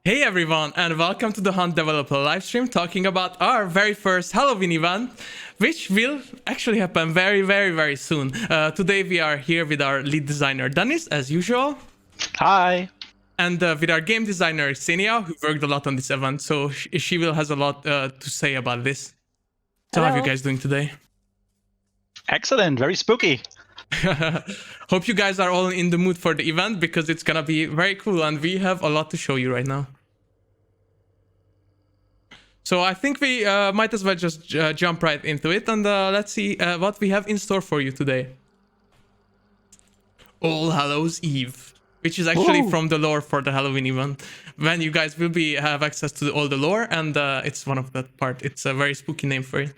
Hey everyone, and welcome to the Hunt Developer livestream talking about our very first Halloween event, which will actually happen very soon. Today we are here with our lead designer Dennis, as usual. Hi. And with our game designer Xenia, who worked a lot on this event, so she will has a lot to say about this. So how are you guys doing today? Excellent, very spooky. Hope you guys are all in the mood for the event because it's gonna be very cool and we have a lot to show you right now. So I think we might as well just jump right into it and let's see what we have in store for you today. All Hallows Eve, which is actually from the lore for the Halloween event, when you guys will have access to all the lore, and it's one of that part. It's a very spooky name for it.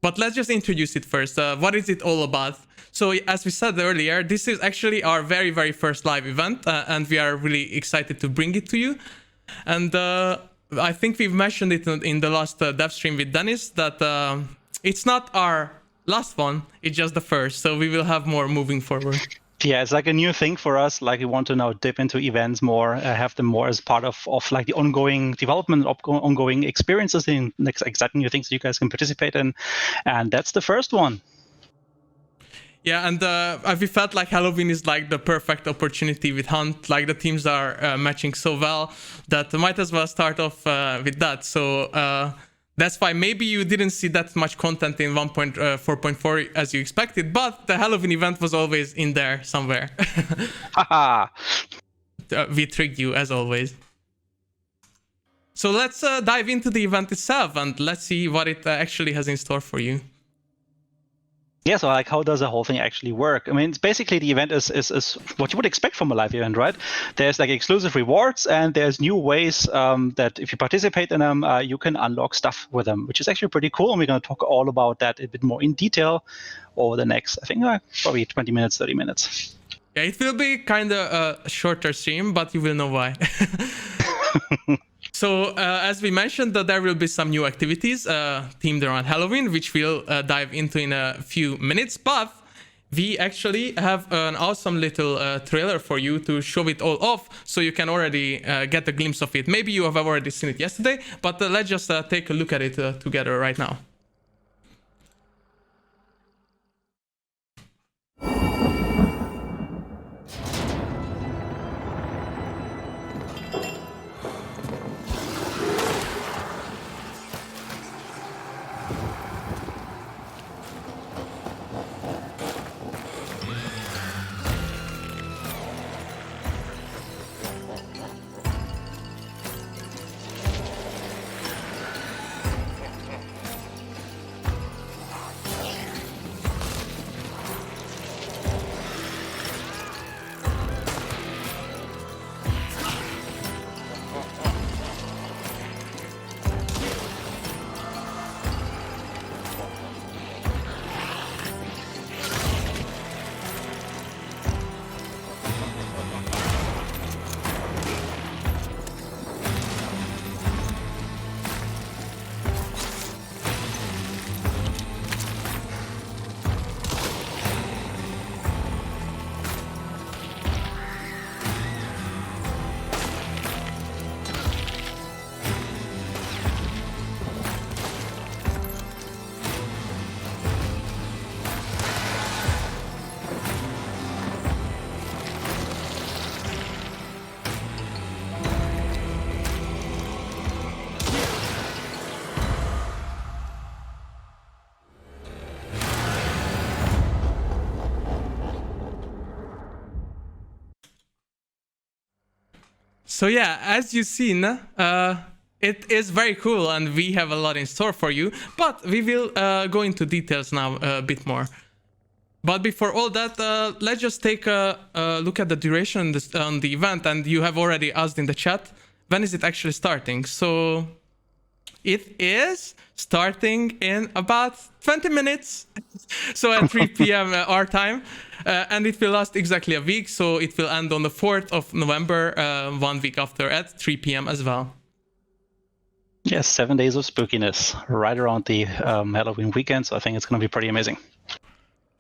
But let's just introduce it first. What is it all about? So as we said earlier, this is actually our very first live event, and we are really excited to bring it to you. And I think we've mentioned it in the last dev stream with Dennis that it's not our last one, it's just the first. So we will have more moving forward. Yeah, it's like a new thing for us. Like we want to now dip into events more, have them more as part of like the ongoing development, ongoing experiences in exciting new things that you guys can participate in. And that's the first one. Yeah, and we felt like Halloween is like the perfect opportunity with Hunt. Like the teams are matching so well that might as well start off with that. So that's why maybe you didn't see that much content in 1.4.4 as you expected, but the Halloween event was always in there somewhere. Haha. We tricked you as always. So let's dive into the event itself and let's see what it actually has in store for you. Yeah, so like how does the whole thing actually work? I mean, it's basically the event is what you would expect from a live event, right? There's like exclusive rewards and there's new ways that if you participate in them, you can unlock stuff with them, which is actually pretty cool. And we're going to talk all about that a bit more in detail over the next, I think, probably 20 minutes, 30 minutes. Yeah, it will be kind of a shorter stream, but you will know why. So, as we mentioned, there will be some new activities themed around Halloween, which we'll dive into in a few minutes. But we actually have an awesome little trailer for you to show it all off, so you can already get a glimpse of it. Maybe you have already seen it yesterday, but let's just take a look at it together right now. So yeah, as you've seen, it is very cool and we have a lot in store for you, but we will go into details now a bit more. But before all that, let's just take a look at the duration on the event, and you have already asked in the chat, when is it actually starting? So it is starting in about 20 minutes, so at 3 p.m. Our time, and it will last exactly a week, so it will end on the 4th of November, 1 week after at 3 p.m. as well. Yes, 7 days of spookiness right around the Halloween weekend, so I think it's going to be pretty amazing.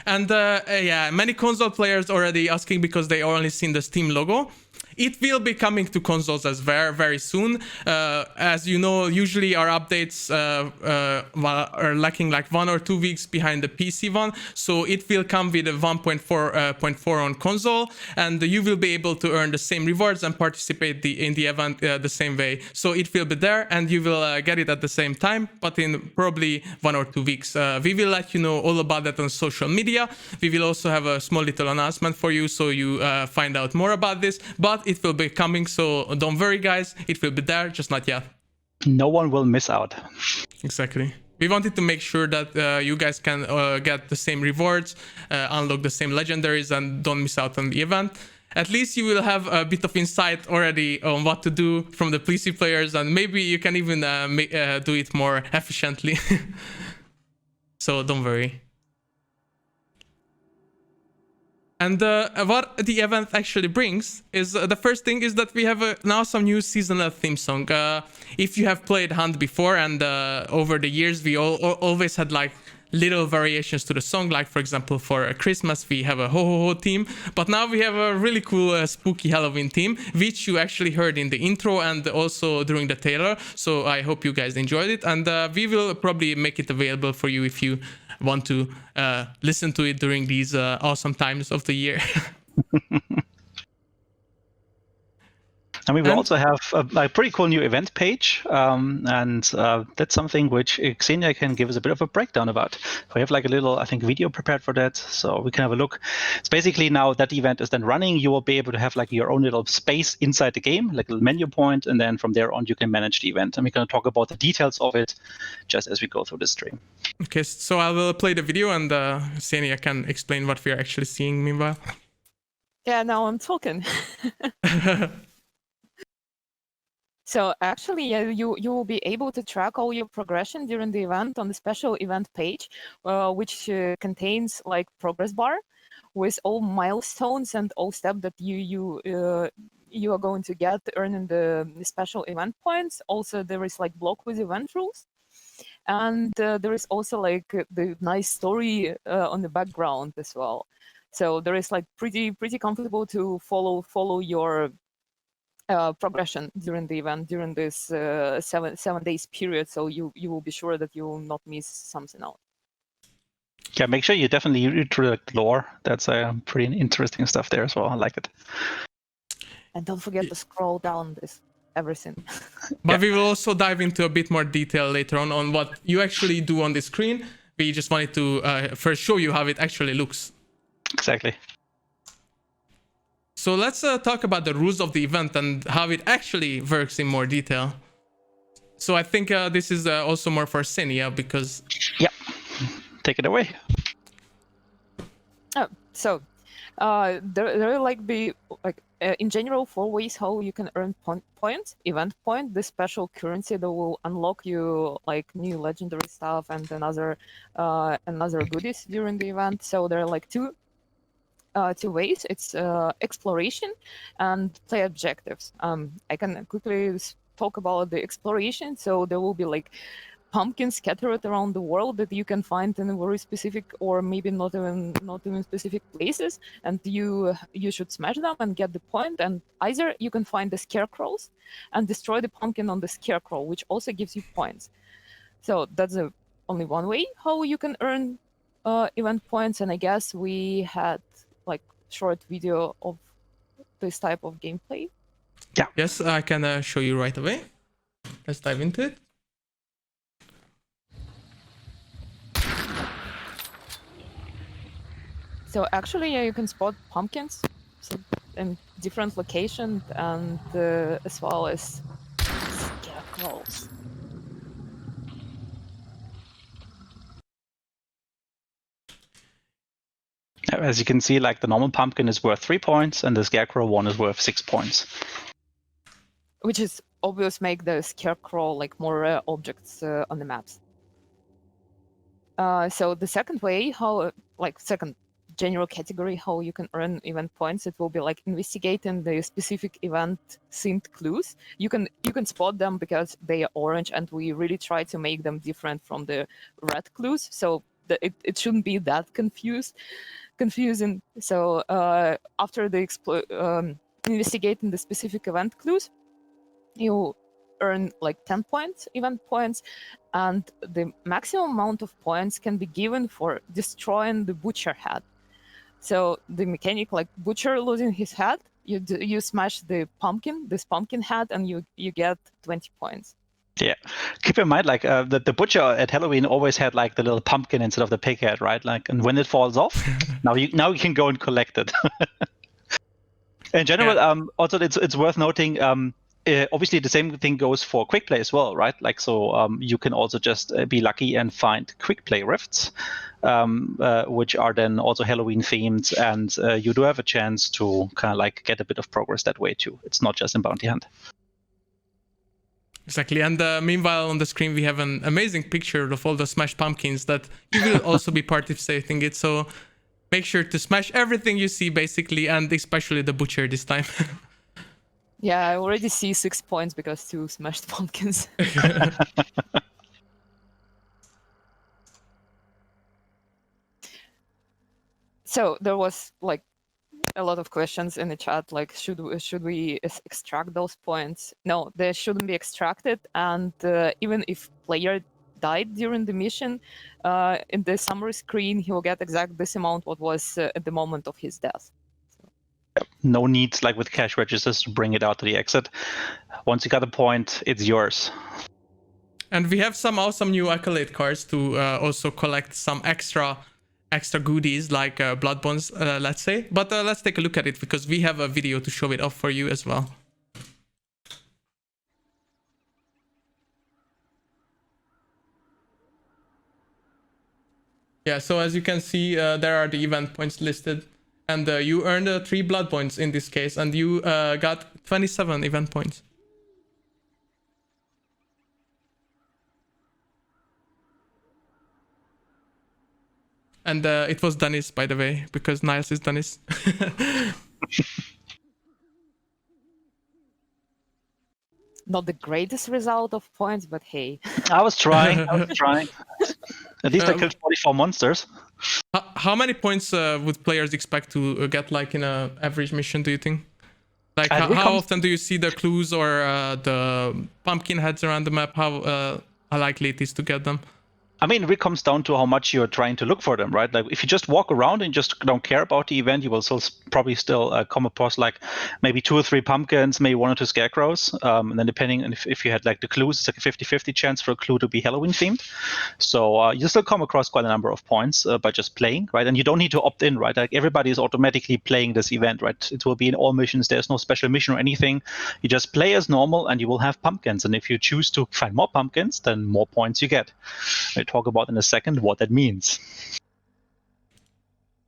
And yeah, many console players already asking because they only seen the Steam logo. It will be coming to consoles as very soon. As you know, usually our updates are lacking like 1 or 2 weeks behind the PC one, so it will come with a 1.4 on console, and you will be able to earn the same rewards and participate in the event the same way. So it will be there, and you will get it at the same time, but in probably 1 or 2 weeks. We will let you know all about that on social media. We will also have a small little announcement for you, so you find out more about this, but it will be coming, so don't worry guys, it will be there, just not yet. No one will miss out. Exactly. We wanted to make sure that you guys can get the same rewards, unlock the same legendaries, and don't miss out on the event. At least you will have a bit of insight already on what to do from the PC players, and maybe you can even do it more efficiently. So don't worry. And what the event actually brings is the first thing is that we have now some new seasonal theme song. If you have played Hunt before, and over the years we always had like little variations to the song, like for example for Christmas we have a ho ho ho theme, but now we have a really cool spooky Halloween theme, which you actually heard in the intro and also during the trailer. So I hope you guys enjoyed it, and we will probably make it available for you if you want to listen to it during these awesome times of the year. And we will also have a pretty cool new event page, and that's something which Xenia can give us a bit of a breakdown about. We have like a little, I think, video prepared for that, so we can have a look. It's basically now that the event is then running, you will be able to have like your own little space inside the game, like a little menu point, and then from there on you can manage the event. And we're going to talk about the details of it just as we go through the stream. Okay, so I will play the video, and Xenia can explain what we are actually seeing meanwhile. Yeah, now I'm talking. So actually, yeah, you will be able to track all your progression during the event on the special event page, which contains like progress bar with all milestones and all steps that you are going to get earning the special event points. Also, there is like block with event rules, and there is also like the nice story on the background as well. So there is like pretty comfortable to follow your progression during the event during this 7 days period, so you will be sure that you will not miss something out. Yeah, make sure you definitely read through the lore. That's pretty interesting stuff there as well. I like it. And don't forget to scroll down this everything. But we will also dive into a bit more detail later on what you actually do on the screen. We just wanted to first show you how it actually looks. Exactly. So let's talk about the rules of the event and how it actually works in more detail. So I think this is also more for Xenia because... Yeah, take it away. So there like be like in general 4 ways how you can earn points. Event point, the special currency that will unlock you like new legendary stuff and another goodies during the event. So there are like two ways. It's exploration and play objectives. I can quickly talk about the exploration. So there will be like pumpkins scattered around the world that you can find in very specific or maybe not even specific places, and you should smash them and get the point. And either you can find the scarecrows and destroy the pumpkin on the scarecrow, which also gives you points. So that's only one way how you can earn event points. And I guess we had like short video of this type of gameplay. Yeah. Yes, I can show you right away. Let's dive into it. So actually, you can spot pumpkins in different locations, and as well as scarecrows. As you can see, like the normal pumpkin is worth 3 points, and the scarecrow one is worth 6 points. Which is obvious, make the scarecrow like more rare objects on the maps. So the second way, second general category, how you can earn event points, it will be like investigating the specific event themed clues. You can spot them because they are orange, and we really try to make them different from the red clues. So it shouldn't be that confusing. So after the investigating the specific event clues, you earn like 10 points, event points, and the maximum amount of points can be given for destroying the butcher head. So the mechanic, like butcher losing his head, you smash this pumpkin head, and you get 20 points. Yeah, keep in mind, like the butcher at Halloween always had like the little pumpkin instead of the pig head, right? Like, and when it falls off, now you can go and collect it. In general, also it's worth noting. Obviously, the same thing goes for quick play as well, right? Like, so you can also just be lucky and find quick play rifts, which are then also Halloween themed, and you do have a chance to kind of like get a bit of progress that way too. It's not just in Bounty Hunt. Exactly, and meanwhile on the screen we have an amazing picture of all the smashed pumpkins that you will also be participating in. So make sure to smash everything you see, basically, and especially the butcher this time. Yeah, I already see 6 points because 2 smashed pumpkins. So there was like a lot of questions in the chat, like should we extract those points? No, they shouldn't be extracted, and even if player died during the mission, in the summary screen he will get exactly this amount what was at the moment of his death. No need, like with cash registers, to bring it out to the exit. Once you got a point, it's yours. And we have some awesome new accolade cards to also collect some extra goodies like blood bonds, let's say. But let's take a look at it because we have a video to show it off for you as well. Yeah, so as you can see, there are the event points listed, and you earned 3 blood points in this case, and you got 27 event points. And it was Dennis, by the way, because Niles is Dennis. Not the greatest result of points, but hey. I was trying. At least I killed 44 monsters. How many points would players expect to get, like, in an average mission, do you think? Like, how often do you see the clues or the pumpkin heads around the map? How likely it is to get them? I mean, it comes down to how much you're trying to look for them, right? Like, if you just walk around and just don't care about the event, you will probably still come across like maybe 2 or 3 pumpkins, maybe 1 or 2 scarecrows. And then depending on if you had like the clues, it's like a 50-50 chance for a clue to be Halloween themed. So you still come across quite a number of points by just playing, right? And you don't need to opt in, right? Like, everybody is automatically playing this event, right? It will be in all missions. There's no special mission or anything. You just play as normal and you will have pumpkins. And if you choose to find more pumpkins, then more points you get. We'll talk about in a second what that means.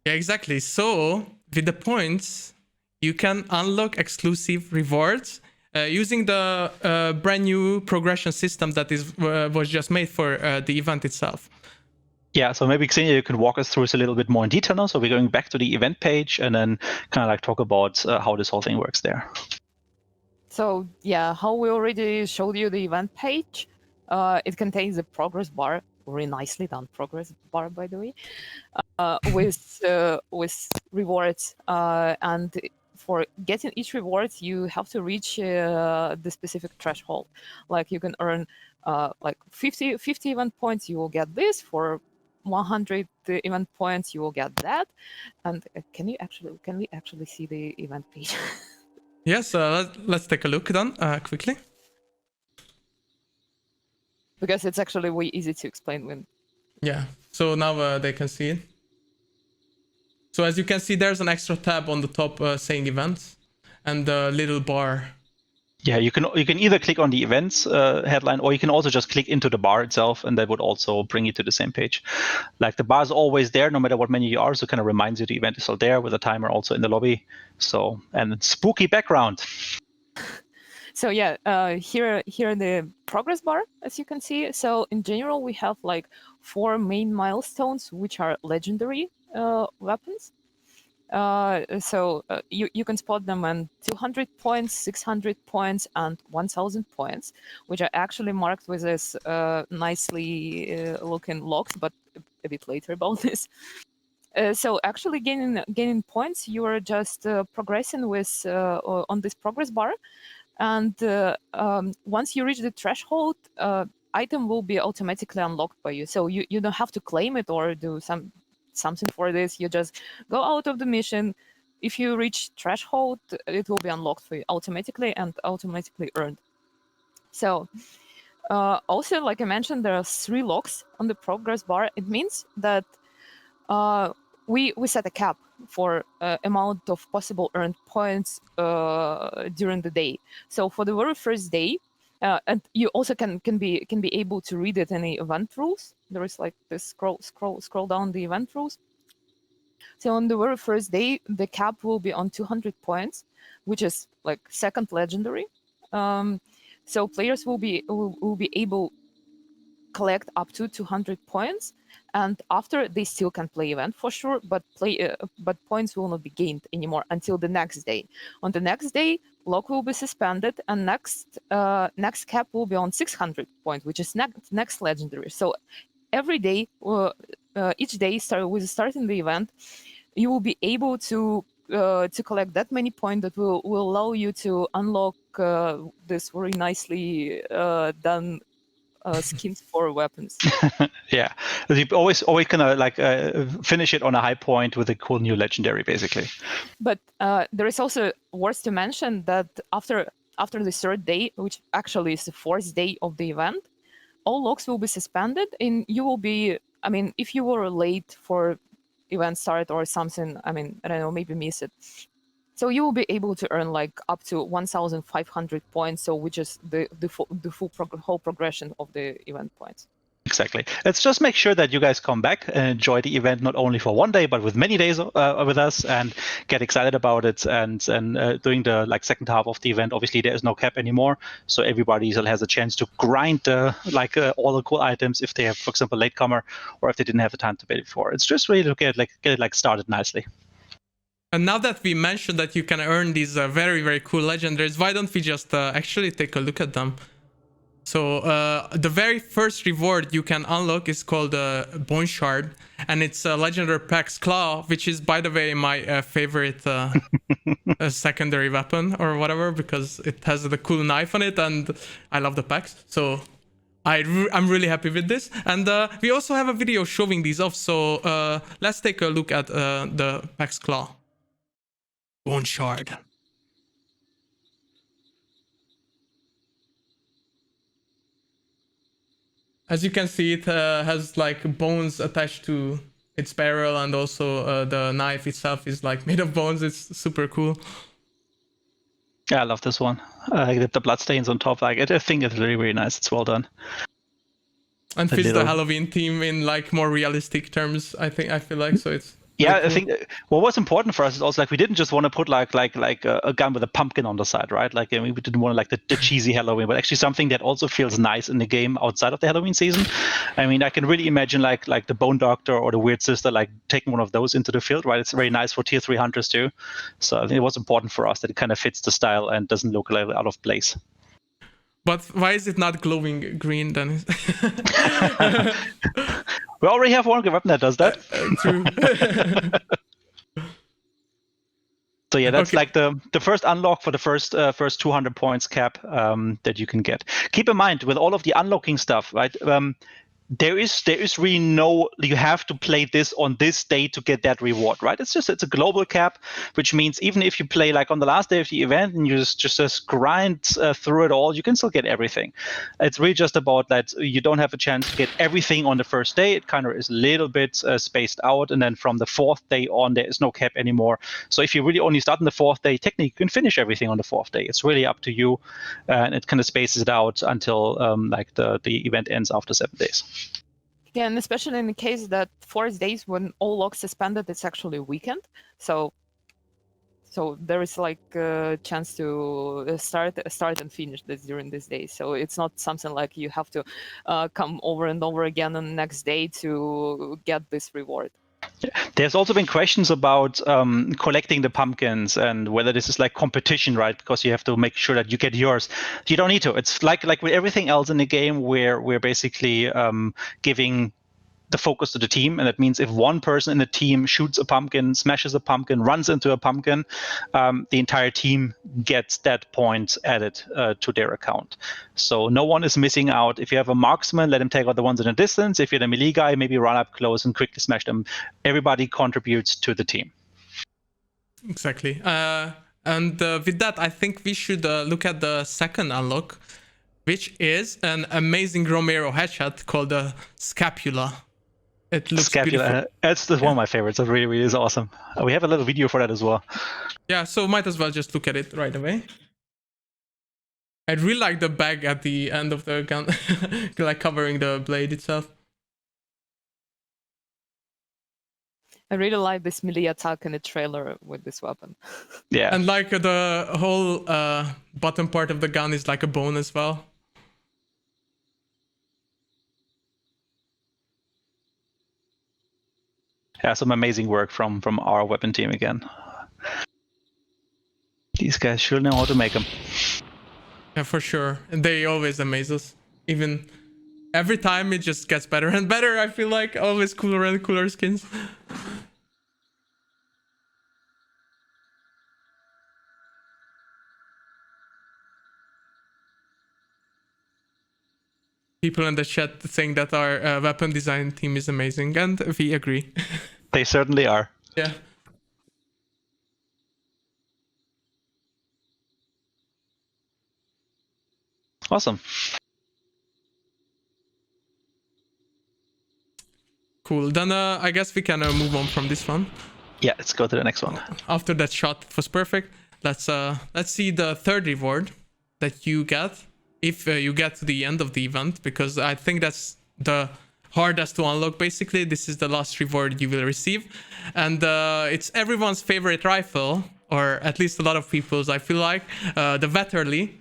Yeah, exactly. So with the points, you can unlock exclusive rewards using the brand new progression system that was just made for the event itself. Yeah, so maybe Xenia, you can walk us through this a little bit more in detail now. So we're going back to the event page and then kind of like talk about how this whole thing works there. So yeah, how we already showed you the event page, it contains a progress bar, very nicely done progress bar, by the way, with rewards. And for getting each reward, you have to reach the specific threshold. Like, you can earn like 50 event points, you will get this. For 100 event points, you will get that. And can we actually see the event page? Yes, let's take a look then quickly. Because it's actually way easy to explain when. Yeah, so now they can see it. So as you can see, there's an extra tab on the top saying events and the little bar. Yeah, you can either click on the events headline, or you can also just click into the bar itself, and that would also bring you to the same page. Like, the bar is always there no matter what menu you are, so it kind of reminds you the event is still there with a timer also in the lobby. So, and spooky background. So yeah, here in the progress bar, as you can see. So in general, we have like 4 main milestones, which are legendary weapons. So you can spot them on 200 points, 600 points, and 1,000 points, which are actually marked with this nicely looking locks, but a bit later about this. So actually gaining points, you are just progressing with on this progress bar, and once you reach the threshold, item will be automatically unlocked by you. So you don't have to claim it or do something for this. You just go out of the mission. If you reach threshold, it will be unlocked for you automatically and automatically earned. So also, like I mentioned, there are 3 locks on the progress bar. It means that we set a cap for amount of possible earned points during the day. So for the very first day, and you also can be able to read it in the event rules. There is like this scroll down the event rules. So on the very first day, the cap will be on 200 points, which is like second legendary. So players will be able collect up to 200 points, and after they still can play event for sure, but points will not be gained anymore until the next day. On the next day, lock will be suspended, and next cap will be on 600 points, which is next legendary. So every day, each day with starting the event, you will be able to collect that many points that will allow you to unlock this very nicely done skins for weapons. Yeah, you always kind of like finish it on a high point with a cool new legendary, basically. But there is also worth to mention that after the third day, which actually is the fourth day of the event, all locks will be suspended, and you will be. I mean, if you were late for event start or something, I mean, I don't know, maybe miss it. So you will be able to earn like up to 1,500 points, so which is the whole progression of the event points. Exactly. Let's just make sure that you guys come back and enjoy the event not only for one day but with many days with us, and get excited about it. And during the second half of the event, obviously there is no cap anymore, so everybody still has a chance to grind all the cool items if they have, for example, latecomer, or if they didn't have the time to pay before. It's just really to get it started nicely. And now that we mentioned that you can earn these very, very cool legendaries, why don't we just actually take a look at them? So the very first reward you can unlock is called Bone Shard, and it's a legendary Pax Claw, which is, by the way, my favorite secondary weapon or whatever, because it has the cool knife on it, and I love the Pax. So I'm really happy with this. And we also have a video showing these off, so let's take a look at the Pax Claw. Bone Shard. As you can see, it has like bones attached to its barrel, and also the knife itself is like made of bones. It's super cool. Yeah, I love this one. The bloodstains on top, I think it's really, really nice. It's well done. And fits the Halloween theme in like more realistic terms, I feel like, so it's... Yeah, cool. I think what was important for us is also we didn't just want to put like a gun with a pumpkin on the side, right? We didn't want the cheesy Halloween, but actually something that also feels nice in the game outside of the Halloween season. I mean, I can really imagine like the Bone Doctor or the Weird Sister taking one of those into the field, right? It's very nice for tier 3 hunters too. So I think it was important for us that it kind of fits the style and doesn't look like out of place. But why is it not glowing green then? We already have one weapon that does that. True. So yeah, that's like the first unlock for the first 200 points cap that you can get. Keep in mind, with all of the unlocking stuff, right? There is really no, you have to play this on this day to get that reward, right? It's a global cap, which means even if you play like on the last day of the event and you just grind through it all, you can still get everything. It's really just about that you don't have a chance to get everything on the first day. It kind of is a little bit spaced out, and then from the fourth day on, there is no cap anymore. So if you really only start on the fourth day, technically you can finish everything on the fourth day. It's really up to you, and it kind of spaces it out until the event ends after 7 days. Yeah, and especially in the case that 4 days when all locks suspended, it's actually a weekend. So there is like a chance to start and finish this during this day. So it's not something like you have to come over and over again on the next day to get this reward. There's also been questions about collecting the pumpkins and whether this is like competition, right? Because you have to make sure that you get yours. You don't need to. It's like with everything else in the game, where we're basically giving the focus of the team, and that means if one person in the team shoots a pumpkin, smashes a pumpkin, runs into a pumpkin, the entire team gets that point added to their account. So no one is missing out. If you have a marksman, let him take out the ones in the distance. If you're the melee guy, maybe run up close and quickly smash them. Everybody contributes to the team. Exactly. And with that, I think we should look at the second unlock, which is an amazing Romero headshot called the Scapula. It looks Scapula. beautiful. That's one of my favorites. It really, really is awesome. We have a little video for that as well. Yeah, so might as well just look at it right away. I really like the bag at the end of the gun, like covering the blade itself. I really like this melee attack in the trailer with this weapon. Yeah. And like the whole bottom part of the gun is like a bone as well. Yeah, some amazing work from our weapon team again. These guys sure know how to make them. Yeah, for sure. And they always amaze us. Even every time it just gets better and better, I feel like. Always cooler and cooler skins. People in the chat saying that our weapon design team is amazing, and we agree. They certainly are. Yeah. Awesome. Cool. Then I guess we can move on from this one. Yeah, let's go to the next one. After that shot, it was perfect. Let's see the third reward that you get if you get to the end of the event, because I think that's the hardest to unlock. Basically, this is the last reward you will receive, and it's everyone's favorite rifle, or at least a lot of people's, I feel like, the Vetterli.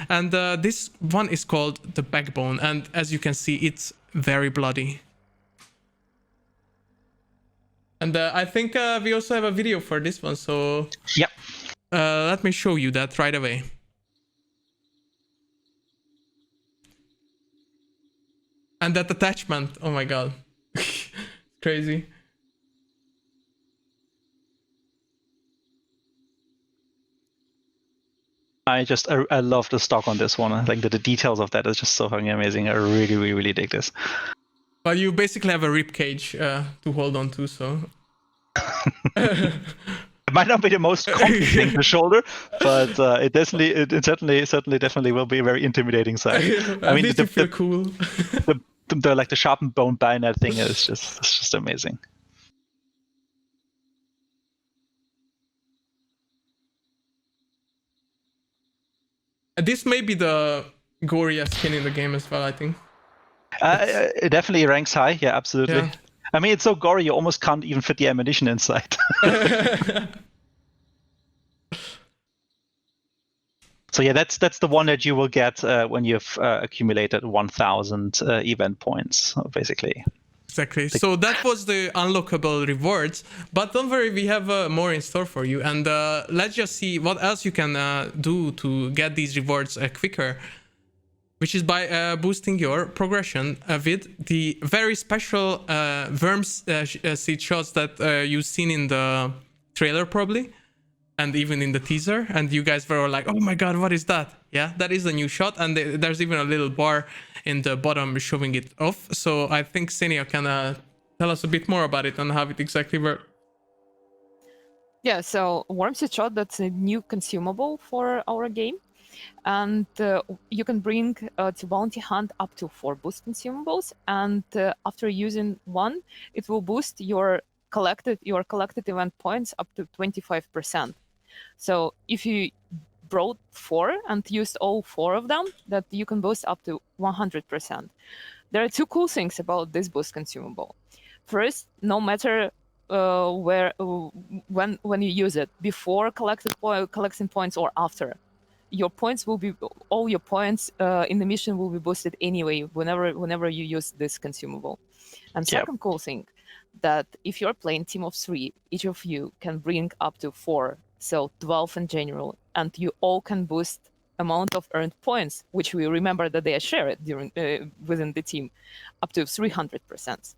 And this one is called the Backbone, and as you can see, it's very bloody. And I think we also have a video for this one, so Yep. let me show you that right away. And that attachment, oh my god. Crazy. I love the stock on this one. I think that the details of that is just so fucking amazing. I really, really, really dig this. Well, you basically have a rib cage to hold on to, so. It might not be the most comfy thing to shoulder, but it certainly will be a very intimidating sight. I mean, you feel cool. the sharpened bone bayonet thing is just amazing. This may be the goriest skin in the game as well, I think. It definitely ranks high. Yeah, absolutely. Yeah. I mean, it's so gory you almost can't even fit the ammunition inside. So yeah, that's the one that you will get when you've accumulated 1,000 event points, basically. Exactly. So that was the unlockable rewards, but don't worry, we have more in store for you. And let's just see what else you can do to get these rewards quicker, which is by boosting your progression with the very special WORMSHEED shots that you've seen in the trailer probably, and even in the teaser. And you guys were all like, oh my god, what is that? Yeah, that is a new shot, and there's even a little bar in the bottom showing it off. So I think Xenia can tell us a bit more about it and how it exactly works. Yeah, so WORMSHEED shot, that's a new consumable for our game. And you can bring to bounty hunt up to 4 boost consumables, and after using one, it will boost your collected event points up to 25%. So if you brought 4 and used all 4 of them, that you can boost up to 100%. There are 2 cool things about this boost consumable. First, no matter when you use it, before collecting points or after, all your points in the mission will be boosted anyway whenever you use this consumable. And second cool thing, that if you're playing team of 3, each of you can bring up to 4, so 12 in general, and you all can boost amount of earned points, which we remember that they are shared within the team, up to 300%.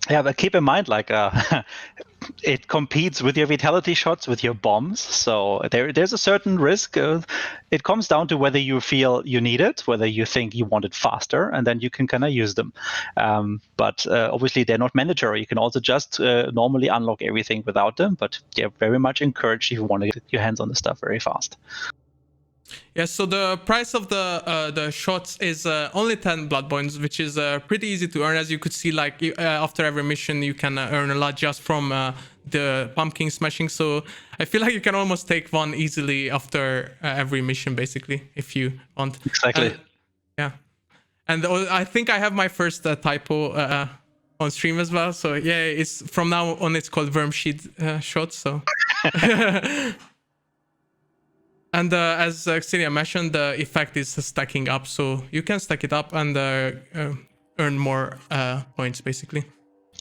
Yeah, but keep in mind, like, it competes with your vitality shots, with your bombs. So there's a certain risk. It comes down to whether you feel you need it, whether you think you want it faster, and then you can kind of use them. But obviously, they're not mandatory. You can also just normally unlock everything without them. But they're very much encouraged if you want to get your hands on the stuff very fast. Yeah, so the price of the shots is only 10 blood points, which is pretty easy to earn. As you could see, like after every mission, you can earn a lot just from the pumpkin smashing. So I feel like you can almost take one easily after every mission, basically, if you want. Exactly. Yeah, and I think I have my first typo on stream as well. So yeah, it's from now on it's called WORMSHEED shots. So. And as Xenia mentioned, the effect is stacking up, so you can stack it up and earn more points, basically.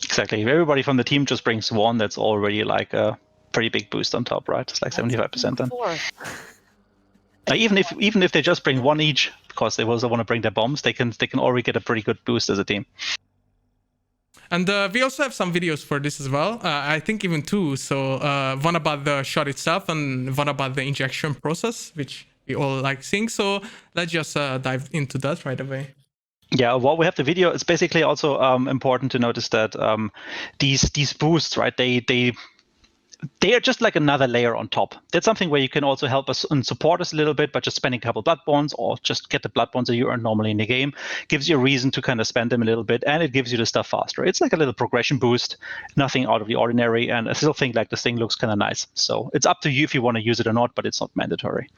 Exactly. If everybody from the team just brings one, that's already like a pretty big boost on top, right? It's like 75% then. Even if they just bring one each, because they also want to bring their bombs, they can already get a pretty good boost as a team. And we also have some videos for this as well. I think even two. So one about the shot itself and one about the injection process, which we all like seeing. So let's just dive into that right away. Yeah, while we have the video, it's basically also important to notice that these boosts, right? They are just like another layer on top. That's something where you can also help us and support us a little bit by just spending a couple blood bonds or just get the blood bonds that you earn normally in the game. Gives you a reason to kind of spend them a little bit, and it gives you the stuff faster. It's like a little progression boost, nothing out of the ordinary, and I still think like this thing looks kind of nice. So it's up to you if you want to use it or not, but it's not mandatory.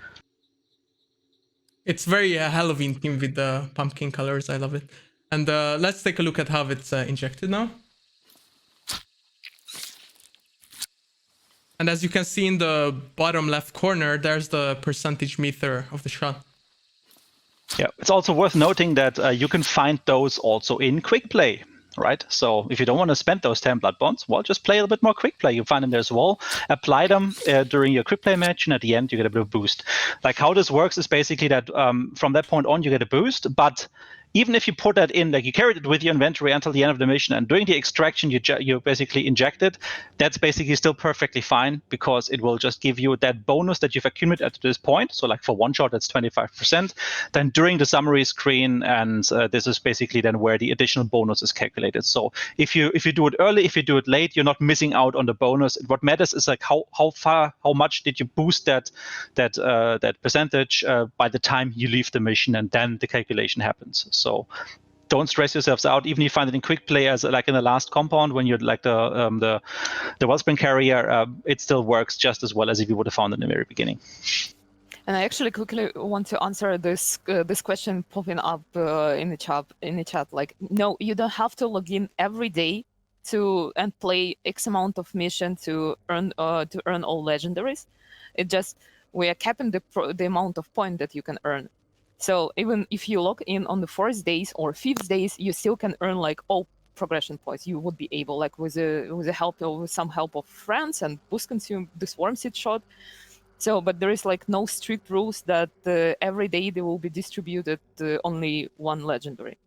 It's very Halloween themed with the pumpkin colors. I love it. And let's take a look at how it's injected now. And as you can see in the bottom left corner, there's the percentage meter of the shot. Yeah, it's also worth noting that you can find those also in quick play, right? So if you don't want to spend those 10 blood bonds, well, just play a little bit more quick play. You find them there as well, apply them during your quick play match, and at the end, you get a bit of boost. Like how this works is basically that from that point on, you get a boost, but even if you put that in, like you carried it with your inventory until the end of the mission, and during the extraction you basically inject it, that's basically still perfectly fine because it will just give you that bonus that you've accumulated at this point. So like for one shot, that's 25%. Then during the summary screen, and this is basically then where the additional bonus is calculated. So if you do it early, if you do it late, you're not missing out on the bonus. What matters is like how much did you boost that percentage by the time you leave the mission, and then the calculation happens. So don't stress yourselves out. Even if you find it in quick play, as like in the last compound, when you're like the Wellspring carrier, it still works just as well as if you would have found it in the very beginning. And I actually quickly want to answer this question popping up in the chat. Like, no, you don't have to log in every day and play X amount of mission to earn all legendaries. It just we are capping the amount of point that you can earn. So even if you log in on the 4th days or 5th days, you still can earn like all progression points. You would be able, like with some help of friends, and boost consume this WORMSHEED shot. So, but there is like no strict rules that every day they will be distributed only one legendary.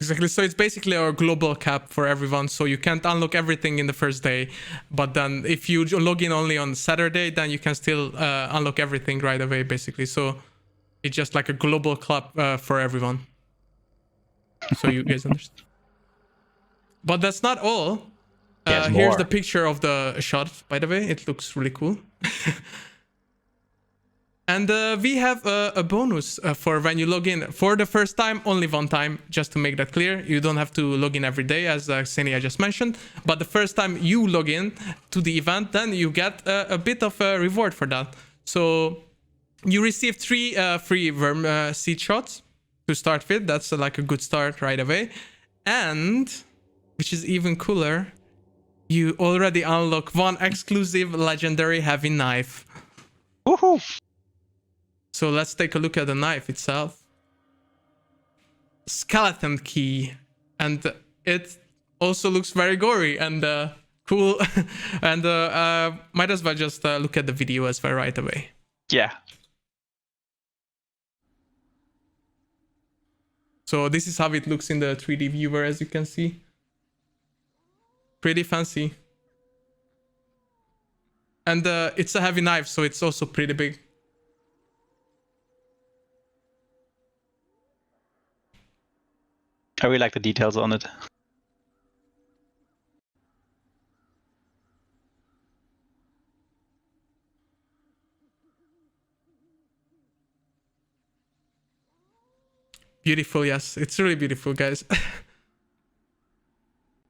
Exactly. So it's basically our global cap for everyone. So you can't unlock everything in the first day, but then if you log in only on Saturday, then you can still unlock everything right away, basically. So it's just like a global club for everyone. So you guys understand. But that's not all. Here's the picture of the shot, by the way. It looks really cool. And we have a bonus for when you log in for the first time, only one time, just to make that clear. You don't have to log in every day, as Xenia just mentioned. But the first time you log in to the event, then you get a bit of a reward for that. So you receive 3 free WORMSHEED shots to start with. That's like a good start right away. And, which is even cooler, you already unlock 1 exclusive legendary heavy knife. Woohoo! So let's take a look at the knife itself. Skeleton key. And it also looks very gory and cool. And might as well just look at the video as well right away. Yeah. So this is how it looks in the 3D viewer, as you can see. pretty fancy. And it's a heavy knife, so it's also pretty big. I really like the details on it. Beautiful, yes. It's really beautiful, guys.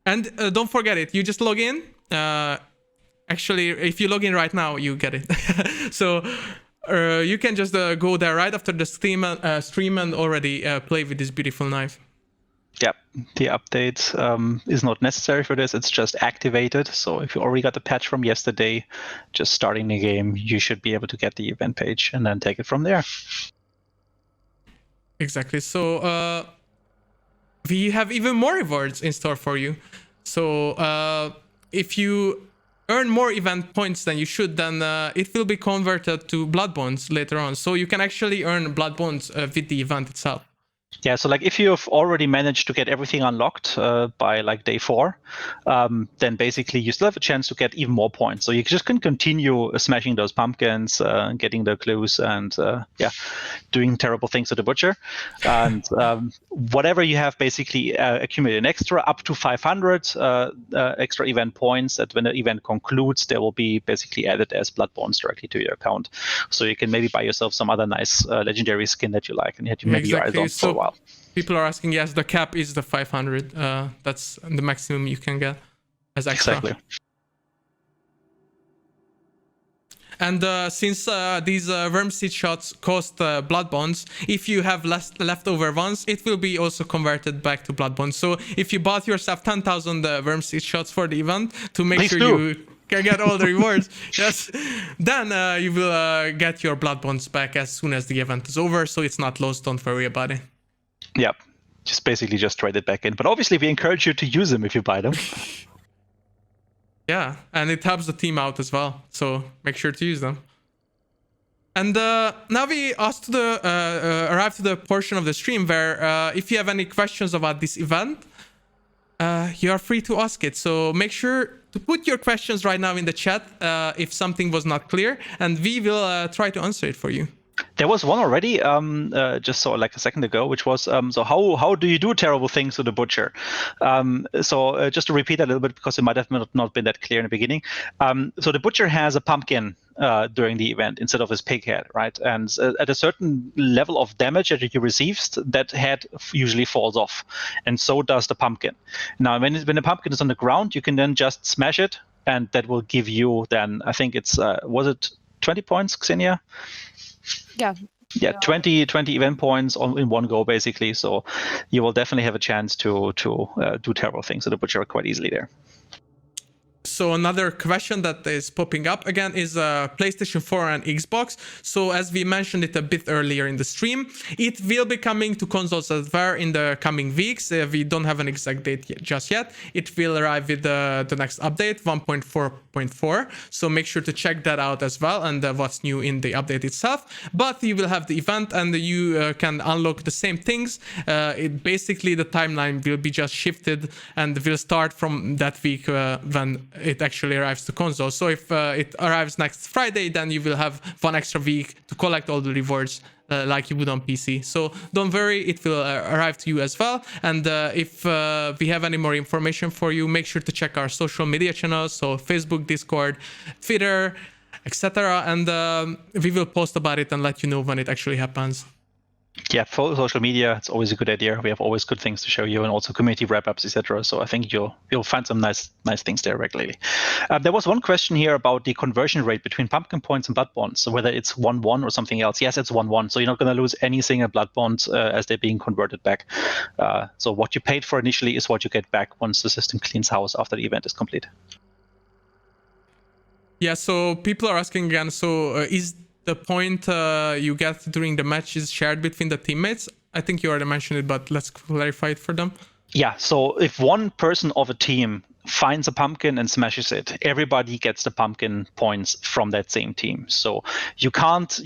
And don't forget it. You just log in. Actually, if you log in right now, you get it. So you can just go there right after the stream and already play with this beautiful knife. Yep, the update is not necessary for this. It's just activated. So if you already got the patch from yesterday, just starting the game, you should be able to get the event page and then take it from there. Exactly. So we have even more rewards in store for you. So if you earn more event points than you should, then it will be converted to blood bonds later on. So you can actually earn blood bonds with the event itself. Yeah, so like if you have already managed to get everything unlocked by like day 4, then basically you still have a chance to get even more points. So you just can continue smashing those pumpkins, getting the clues, and yeah, doing terrible things to the butcher. And whatever you have basically accumulated extra, up to 500 extra event points, that when the event concludes, they will be basically added as blood bonds directly to your account. So you can maybe buy yourself some other nice legendary skin that you like and maybe your eyes on for a while. People are asking, yes, the cap is the 500. That's the maximum you can get as extra. Exactly. And since these WORMSHEED shots cost blood bonds, if you have leftover ones, it will be also converted back to blood bonds. So if you bought yourself 10,000 WORMSHEED shots for the event to make sure you can get all the rewards, yes, then you will get your blood bonds back as soon as the event is over. So it's not lost. Don't worry about it. Yep. Just basically just trade it back in. But obviously we encourage you to use them if you buy them. Yeah, and it helps the team out as well. So make sure to use them. And now we arrive to the portion of the stream where if you have any questions about this event, you are free to ask it. So make sure to put your questions right now in the chat if something was not clear, and we will try to answer it for you. There was one already, just saw like a second ago, which was, so how do you do terrible things to the butcher? So just to repeat a little bit, because it might have not been that clear in the beginning. So the butcher has a pumpkin during the event instead of his pig head, right? And at a certain level of damage that you receive, that head usually falls off, and so does the pumpkin. Now, when the pumpkin is on the ground, you can then just smash it, and that will give you then, I think it's, was it 20 points, Xenia? Yeah, 20 event points in one go, basically. So you will definitely have a chance to do terrible things to the butcher quite easily there. So another question that is popping up again is PlayStation 4 and Xbox. So as we mentioned it a bit earlier in the stream, it will be coming to consoles as well in the coming weeks. We don't have an exact date just yet. It will arrive with the next update, 1.4.4. So make sure to check that out as well, and what's new in the update itself. But you will have the event, and you can unlock the same things. Basically, the timeline will be just shifted, and will start from that week when it actually arrives to console. So if it arrives next Friday, then you will have one extra week to collect all the rewards like you would on PC. So don't worry, it will arrive to you as well. And if we have any more information for you, make sure to check our social media channels, so Facebook, Discord, Twitter, etc. And we will post about it and let you know when it actually happens. Yeah, follow social media. It's always a good idea. We have always good things to show you, and also community wrap-ups, etc. So I think you'll find some nice things there regularly. There was one question here about the conversion rate between pumpkin points and blood bonds. So whether it's 1-1 or something else. Yes, it's 1-1. So you're not going to lose any single blood bonds as they're being converted back. So what you paid for initially is what you get back once the system cleans house after the event is complete. Yeah. So people are asking again. So is the point you get during the match is shared between the teammates? I think you already mentioned it, but let's clarify it for them. Yeah, so if one person of a team finds a pumpkin and smashes it, everybody gets the pumpkin points from that same team. So you can't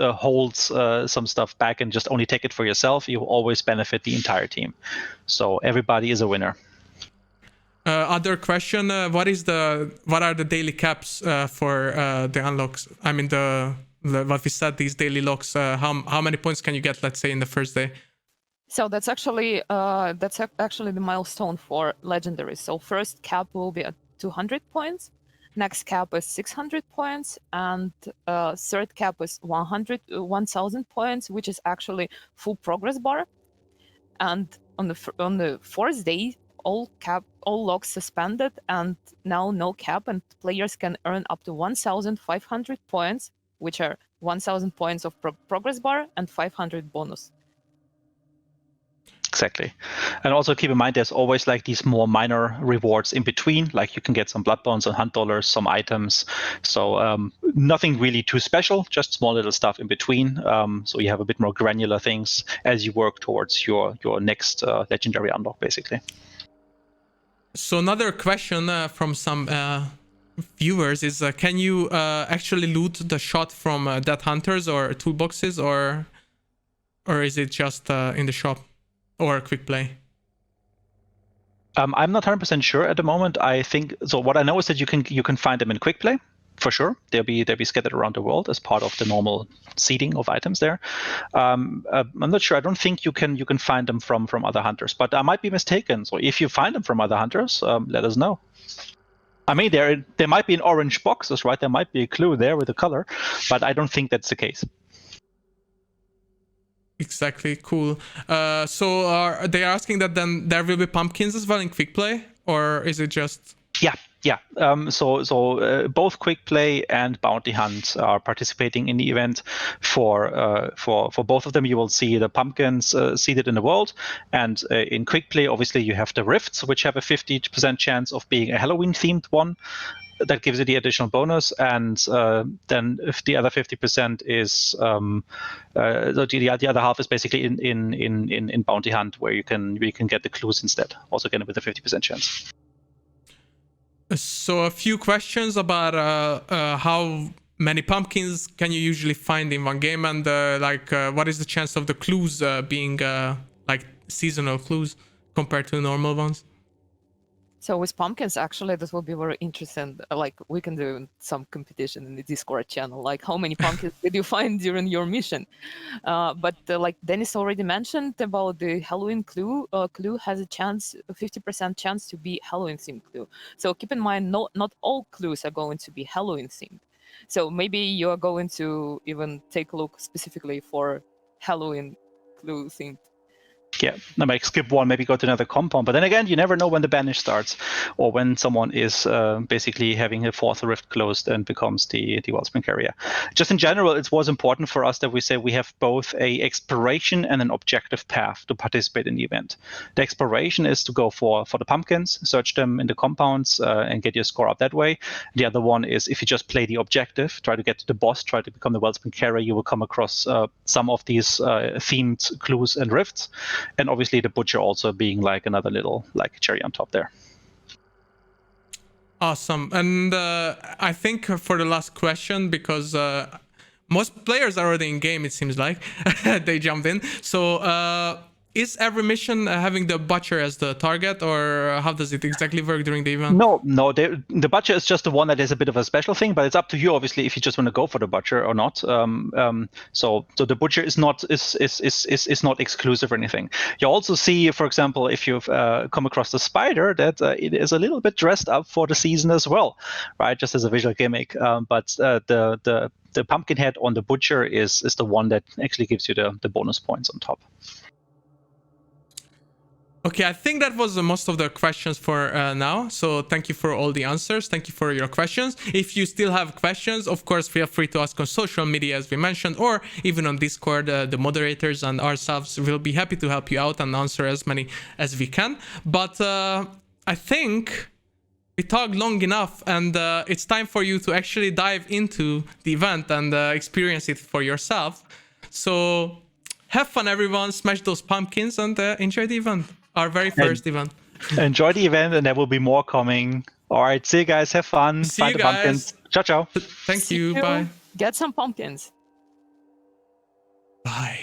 hold some stuff back and just only take it for yourself. You will always benefit the entire team. So everybody is a winner. Other question: what are the daily caps for the unlocks? I mean what we said, these daily locks. How many points can you get? Let's say in the first day. So that's actually the milestone for legendaries. So first cap will be at 200 points, next cap is 600 points, and third cap is 1,000 points, which is actually full progress bar. And on the fourth day, all locks suspended, and now no cap, and players can earn up to 1,500 points, which are 1,000 points of progress bar and 500 bonus. Exactly. And also keep in mind, there's always like these more minor rewards in between, like you can get some blood bonds and hunt dollars, some items. So nothing really too special, just small little stuff in between. So you have a bit more granular things as you work towards your next legendary unlock, basically. So another question from some viewers is, can you actually loot the shot from dead hunters or toolboxes, or is it just in the shop? Or quick play? I'm not 100% sure at the moment. I think so. What I know is that you can find them in quick play for sure. They'll be scattered around the world as part of the normal seeding of items there. I'm not sure. I don't think you can find them from other hunters, but I might be mistaken. So if you find them from other hunters, let us know. I mean, there might be in orange boxes, right? There might be a clue there with the color, but I don't think that's the case. Exactly, cool. So are they asking that then there will be pumpkins as well in quick play, or is it just? Yeah. So both quick play and bounty hunt are participating in the event. For both of them, you will see the pumpkins seeded in the world, and in quick play, obviously, you have the rifts, which have a 50% chance of being a Halloween-themed one. That gives you the additional bonus, and then if the other 50% is the other half is basically in bounty hunt, where you can get the clues instead, also again with a 50% chance. So a few questions about how many pumpkins can you usually find in one game, and what is the chance of the clues being like seasonal clues compared to normal ones? So with pumpkins, actually, this will be very interesting. Like, we can do some competition in the Discord channel. Like, how many pumpkins did you find during your mission? But like Dennis already mentioned about the Halloween clue, clue has a 50% chance to be Halloween themed clue. So keep in mind, not all clues are going to be Halloween themed. So maybe you are going to even take a look specifically for Halloween clue themed. Yeah, like skip one, maybe go to another compound. But then again, you never know when the banish starts, or when someone is basically having a fourth rift closed and becomes the wellspring carrier. Just in general, it was important for us that we say we have both a exploration and an objective path to participate in the event. The exploration is to go for the pumpkins, search them in the compounds, and get your score up that way. The other one is if you just play the objective, try to get to the boss, try to become the wellspring carrier, you will come across some of these themed clues and rifts. And obviously the butcher also being like another little like cherry on top there. Awesome. And I think for the last question, because most players are already in game, it seems like they jumped in. So is every mission having the butcher as the target, or how does it exactly work during the event? No, the butcher is just the one that is a bit of a special thing, but it's up to you, obviously, if you just want to go for the butcher or not. So the butcher is not exclusive or anything. You also see, for example, if you've come across the spider, that it is a little bit dressed up for the season as well, right? Just as a visual gimmick. But the pumpkin head on the butcher is the one that actually gives you the bonus points on top. Okay, I think that was most of the questions for now. So thank you for all the answers. Thank you for your questions. If you still have questions, of course, feel free to ask on social media, as we mentioned, or even on Discord. The moderators and ourselves will be happy to help you out and answer as many as we can. But I think we talked long enough, and it's time for you to actually dive into the event and experience it for yourself. So have fun, everyone. Smash those pumpkins and enjoy the event. Our very first event. Enjoy the event, and there will be more coming. All right, see you guys. Have fun. See you guys. Pumpkins. Ciao, ciao. Thank you. Bye. Get some pumpkins. Bye.